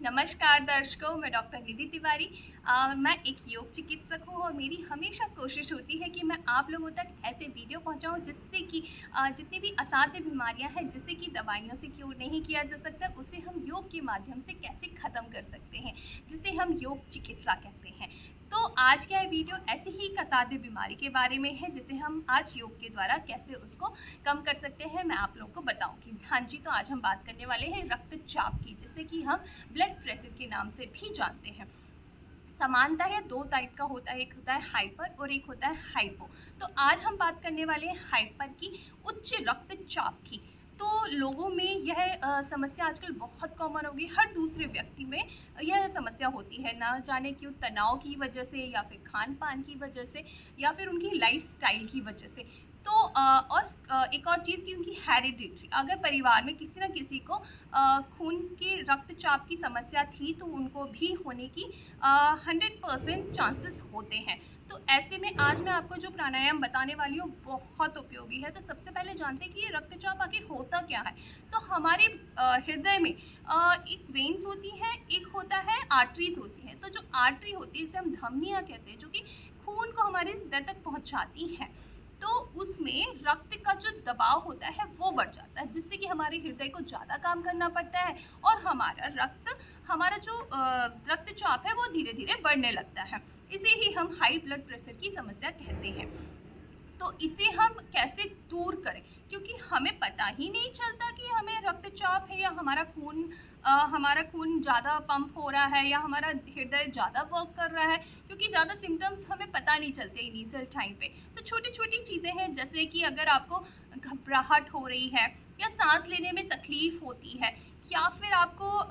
नमस्कार दर्शकों, मैं डॉक्टर निधि तिवारी। मैं एक योग चिकित्सक हूँ और मेरी हमेशा कोशिश होती है कि मैं आप लोगों तक ऐसे वीडियो पहुँचाऊँ जिससे कि जितनी भी असाध्य बीमारियाँ हैं, जिसे कि दवाइयों से क्योर नहीं किया जा सकता, उसे हम योग के माध्यम से कैसे ख़त्म कर सकते हैं, जिसे हम योग चिकित्सा कहते हैं। तो आज का ये वीडियो ऐसे ही एक असाध्य बीमारी के बारे में है, जिसे हम आज योग के द्वारा कैसे उसको कम कर सकते हैं, मैं आप लोगों को बताऊँगी। हाँ जी, तो आज हम बात करने वाले हैं रक्तचाप की, जिसे कि हम ब्लड प्रेशर के नाम से भी जानते हैं। समानता है 2 टाइप का होता है, एक होता है हाइपर और एक होता है हाइपो। तो आज हम बात करने वाले हैं हाइपर की, उच्च रक्तचाप की। तो लोगों में यह समस्या आजकल बहुत कॉमन हो गई, हर दूसरे व्यक्ति में यह समस्या होती है, ना जाने क्यों, तनाव की वजह से या फिर खान-पान की वजह से या फिर उनकी लाइफ़स्टाइल की वजह से। तो एक और चीज़ कि उनकी हेरिडिटरी, अगर परिवार में किसी न किसी को खून के रक्तचाप की समस्या थी तो उनको भी होने की 100% चांसेस होते हैं। तो ऐसे में आज मैं आपको जो प्राणायाम बताने वाली हूँ बहुत उपयोगी है। तो सबसे पहले जानते हैं कि ये रक्तचाप आखिर होता क्या है। तो हमारे हृदय में एक वेन्स होती है, एक होता है आर्टरीज होती हैं। तो जो आर्टरी होती है, जिसे हम धमनियाँ कहते हैं, जो कि खून को हमारे हृदय तक पहुँचाती हैं, तो उसमें रक्त का जो दबाव होता है वो बढ़ जाता है, जिससे कि हमारे हृदय को ज़्यादा काम करना पड़ता है और हमारा जो रक्तचाप है वो धीरे-धीरे बढ़ने लगता है। इसे ही हम हाई ब्लड प्रेशर की समस्या कहते हैं। तो इसे हम कैसे दूर करें? क्योंकि हमें पता ही नहीं चलता कि हमें रक्तचाप है या हमारा खून ज़्यादा पंप हो रहा है या हमारा हृदय ज़्यादा वर्क कर रहा है, क्योंकि ज़्यादा सिम्पटम्स हमें पता नहीं चलते इनिशियल टाइम पे। तो छोटी-छोटी चीज़ें हैं, जैसे कि अगर आपको घबराहट हो रही है या साँस लेने में तकलीफ़ होती है या फिर आपको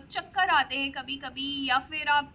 चक्कर आते हैं कभी-कभी, या फिर आप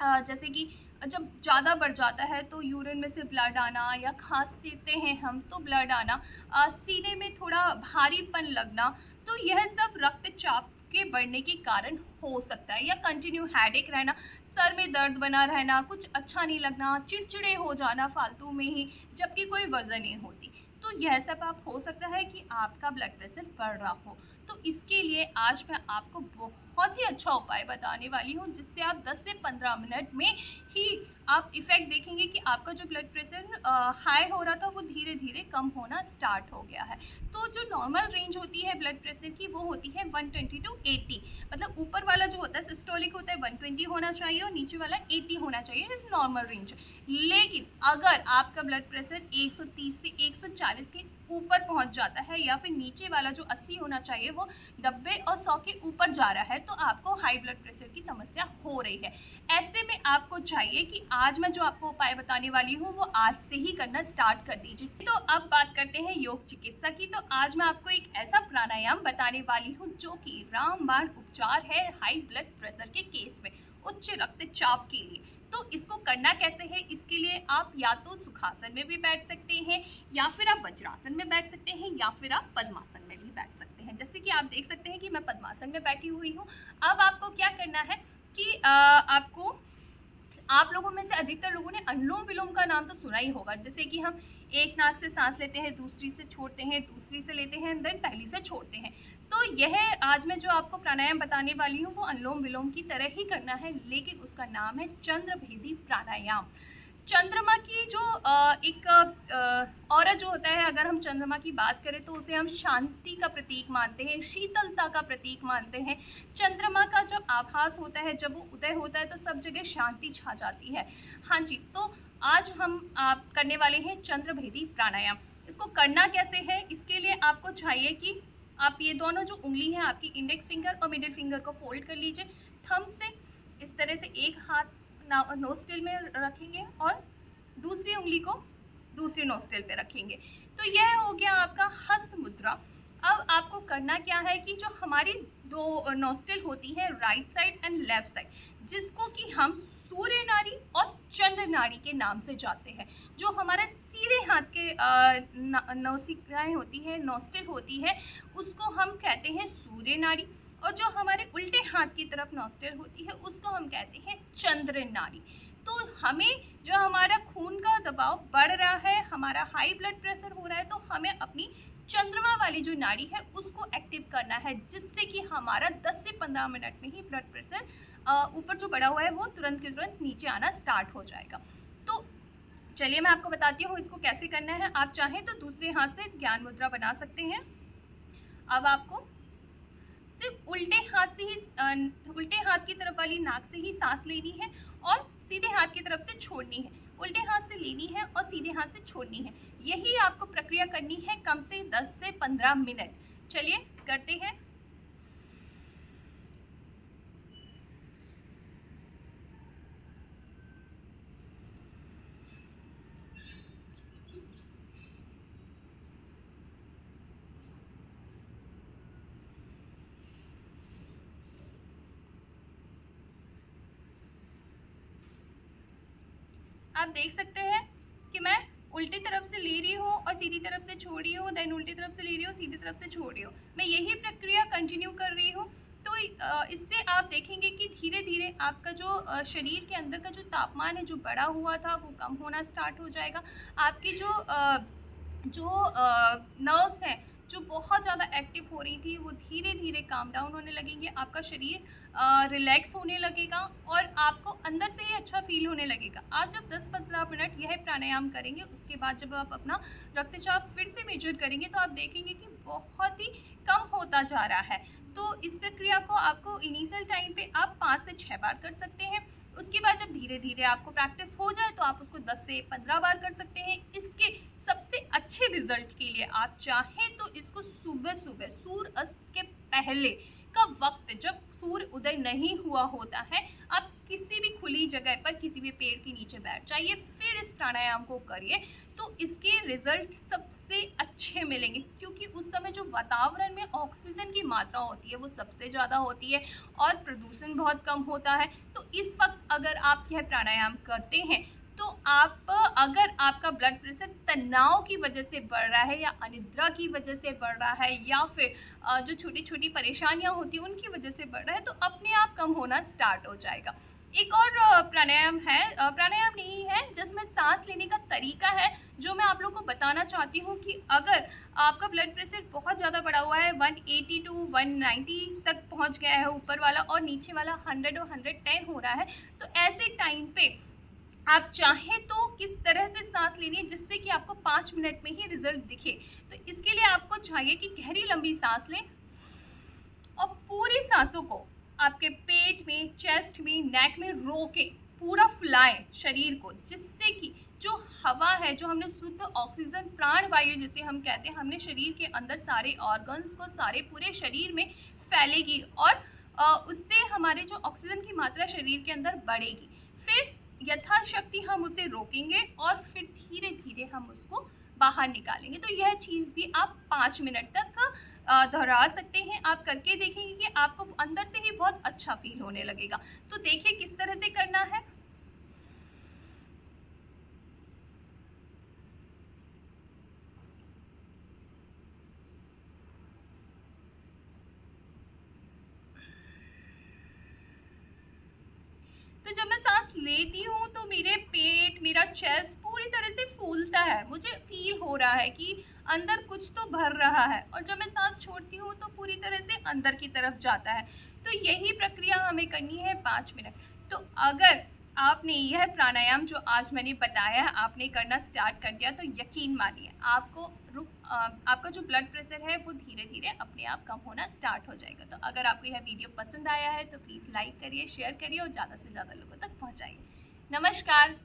जैसे कि जब ज़्यादा बढ़ जाता है तो यूरिन में से ब्लड आना, या खाँसते हैं हम तो ब्लड आना, सीने में थोड़ा भारीपन लगना, तो यह सब रक्तचाप के बढ़ने के कारण हो सकता है। या कंटिन्यू हेडेक रहना, सर में दर्द बना रहना, कुछ अच्छा नहीं लगना, चिड़चिड़े हो जाना फालतू में ही, जबकि कोई वजह नहीं होती। तो यह सब आप हो सकता है कि आपका ब्लड प्रेशर बढ़ रहा हो। तो इसके लिए आज मैं आपको बहुत ही अच्छा उपाय बताने वाली हूँ, जिससे आप 10 से 15 मिनट में ही आप इफ़ेक्ट देखेंगे कि आपका जो ब्लड प्रेशर हाई हो रहा था वो धीरे-धीरे कम होना स्टार्ट हो गया है। तो जो नॉर्मल रेंज होती है ब्लड प्रेशर की, वो होती है 120 टू 80। मतलब ऊपर वाला जो होता है सिस्टोलिक होता है 120 होना चाहिए और नीचे वाला 80 होना चाहिए, नॉर्मल रेंज। लेकिन अगर आपका ब्लड प्रेशर 130 से 140 के ऊपर पहुंच जाता है, या फिर नीचे वाला जो 80 होना चाहिए वो 90 और 100 के ऊपर जा रहा है, तो आपको हाई ब्लड प्रेशर की समस्या हो रही है। ऐसे में आपको चाहिए कि आज मैं जो आपको उपाय बताने वाली हूँ वो आज से ही करना स्टार्ट कर दीजिए। तो अब बात करते हैं योग चिकित्सा की। तो आज मैं आपको एक ऐसा प्राणायाम बताने वाली हूँ जो कि रामबाण उपचार है हाई ब्लड प्रेशर के केस में, उच्च रक्तचाप के लिए। तो इसको करना कैसे है, इसके लिए आप या तो सुखासन में भी बैठ सकते हैं, या फिर आप वज्रासन में बैठ सकते हैं, या फिर आप पद्मासन में भी बैठ सकते हैं। जैसे कि आप देख सकते हैं कि मैं पद्मासन में बैठी हुई हूँ। अब आपको क्या करना है कि आप लोगों में से अधिकतर लोगों ने अनुलोम-विलोम का नाम तो सुना ही होगा। जैसे कि हम एक नाक से साँस लेते हैं, दूसरी से छोड़ते हैं, दूसरी से लेते हैं, देन पहली से छोड़ते हैं। तो यह आज मैं जो आपको प्राणायाम बताने वाली हूँ वो अनुलोम-विलोम की तरह ही करना है, लेकिन उसका नाम है चंद्रभेदी प्राणायाम। चंद्रमा की जो एक ऑरा जो होता है, अगर हम चंद्रमा की बात करें तो उसे हम शांति का प्रतीक मानते हैं, शीतलता का प्रतीक मानते हैं। चंद्रमा का जब आभास होता है, जब वो उदय होता है, तो सब जगह शांति छा जाती है। हाँ जी, तो आज हम करने वाले हैं चंद्रभेदी प्राणायाम। इसको करना कैसे है, इसके लिए आपको चाहिए कि आप ये दोनों जो उंगली है आपकी, इंडेक्स फिंगर और मिडिल फिंगर को फोल्ड कर लीजिए। थंब से इस तरह से एक हाथ नोस्ट्रिल में रखेंगे और दूसरी उंगली को दूसरी नोस्ट्रिल पे रखेंगे। तो यह हो गया आपका हस्त मुद्रा। अब आपको करना क्या है कि जो हमारी दो नोस्ट्रिल होती है, right side and left side, जिसको कि हम सूर्य नाड़ी और चंद्र नाड़ी के नाम से जानते हैं। जो हमारे सीधे हाथ के नौसिकाएँ होती है, नोस्ट्रिल होती है, उसको हम कहते हैं सूर्य नाड़ी, और जो हमारे उल्टे हाथ की तरफ नॉस्ट्रिल होती है उसको हम कहते हैं चंद्र नाड़ी। तो हमें जो हमारा खून का दबाव बढ़ रहा है, हमारा हाई ब्लड प्रेशर हो रहा है, तो हमें अपनी चंद्रमा वाली जो नाड़ी है उसको एक्टिव करना है, जिससे कि हमारा 10 से 15 मिनट में ही ब्लड प्रेशर ऊपर जो बढ़ा हुआ है वो तुरंत के तुरंत नीचे आना स्टार्ट हो जाएगा। तो चलिए मैं आपको बताती हूँ इसको कैसे करना है। आप चाहें तो दूसरे हाथ से ज्ञान मुद्रा बना सकते हैं। अब आपको सिर्फ उल्टे हाथ की तरफ वाली नाक से ही सांस लेनी है और सीधे हाथ की तरफ से छोड़नी है। उल्टे हाथ से लेनी है और सीधे हाथ से छोड़नी है। यही आपको प्रक्रिया करनी है कम से 10 से 15 मिनट। चलिए करते हैं। आप देख सकते हैं कि मैं उल्टी तरफ से ले रही हूँ और सीधी तरफ से छोड़ रही हूँ, देन उल्टी तरफ से ले रही हूँ, सीधी तरफ से छोड़ रही हूँ। मैं यही प्रक्रिया कंटिन्यू कर रही हूँ। तो इससे आप देखेंगे कि धीरे धीरे आपका जो शरीर के अंदर का जो तापमान है जो बढ़ा हुआ था वो कम होना स्टार्ट हो जाएगा। आपकी जो नर्व्स हैं जो बहुत ज़्यादा एक्टिव हो रही थी वो धीरे धीरे काम डाउन होने लगेंगे। आपका शरीर रिलैक्स होने लगेगा और आपको अंदर से ही अच्छा फील होने लगेगा। आप जब 10-15 मिनट यह प्राणायाम करेंगे, उसके बाद जब आप अपना रक्तचाप फिर से मेजर करेंगे तो आप देखेंगे कि बहुत ही कम होता जा रहा है। तो इस प्रक्रिया को आपको इनिशियल टाइम पे आप 5 से 6 बार कर सकते हैं। उसके बाद जब धीरे धीरे आपको प्रैक्टिस हो जाए तो आप उसको 10 से 15 बार कर सकते हैं। इसके सबसे अच्छे रिजल्ट के लिए आप चाहें तो इसको सुबह सुबह सूर्य अस्त के पहले का वक्त, जब सूर्य उदय नहीं हुआ होता है, आप किसी भी खुली जगह पर किसी भी पेड़ के नीचे बैठ जाइए, फिर इस प्राणायाम को करिए तो इसके रिजल्ट सबसे अच्छे मिलेंगे। क्योंकि उस समय जो वातावरण में ऑक्सीजन की मात्रा होती है वो सबसे ज़्यादा होती है और प्रदूषण बहुत कम होता है। तो इस वक्त अगर आप यह प्राणायाम करते हैं तो अगर आपका ब्लड प्रेशर तनाव की वजह से बढ़ रहा है या अनिद्रा की वजह से बढ़ रहा है या फिर जो छोटी छोटी परेशानियां होती हैं उनकी वजह से बढ़ रहा है तो अपने आप कम होना स्टार्ट हो जाएगा। एक और प्राणायाम है, प्राणायाम नहीं है, जिसमें सांस लेने का तरीका है जो मैं आप लोगों को बताना चाहती हूँ कि अगर आपका ब्लड प्रेशर बहुत ज़्यादा बढ़ा हुआ है, 180 टू 190 तक पहुँच गया है ऊपर वाला और नीचे वाला 100 और 110 हो रहा है, तो ऐसे टाइम पे आप चाहें तो किस तरह से सांस लेनी है जिससे कि आपको 5 मिनट में ही रिजल्ट दिखे। तो इसके लिए आपको चाहिए कि गहरी लंबी सांस लें और पूरी सांसों को आपके पेट में, चेस्ट में, नेक में रोकें, पूरा फुलाएं शरीर को, जिससे कि जो हवा है, जो हमने शुद्ध ऑक्सीजन प्राण वायु जिसे हम कहते हैं, हमने शरीर के अंदर सारे ऑर्गन्स को, सारे पूरे शरीर में फैलेगी और उससे हमारे जो ऑक्सीजन की मात्रा शरीर के अंदर बढ़ेगी। फिर यथाशक्ति हम उसे रोकेंगे और फिर धीरे धीरे हम उसको बाहर निकालेंगे। तो यह चीज़ भी आप 5 मिनट तक दोहरा सकते हैं। आप करके देखेंगे कि आपको अंदर से ही बहुत अच्छा फील होने लगेगा। तो देखिए किस तरह से करना है। तो जब मैं सांस लेती हूँ तो मेरे पेट, मेरा चेस्ट पूरी तरह से फूलता है, मुझे फील हो रहा है कि अंदर कुछ तो भर रहा है, और जब मैं सांस छोड़ती हूँ तो पूरी तरह से अंदर की तरफ जाता है। तो यही प्रक्रिया हमें करनी है 5 मिनट। तो अगर आपने यह प्राणायाम जो आज मैंने बताया है आपने करना स्टार्ट कर दिया तो यकीन मानिए आपका जो ब्लड प्रेशर है वो धीरे धीरे अपने आप कम होना स्टार्ट हो जाएगा। तो अगर आपको यह वीडियो पसंद आया है तो प्लीज़ लाइक करिए, शेयर करिए और ज़्यादा से ज़्यादा लोगों तक पहुँचाइए। नमस्कार।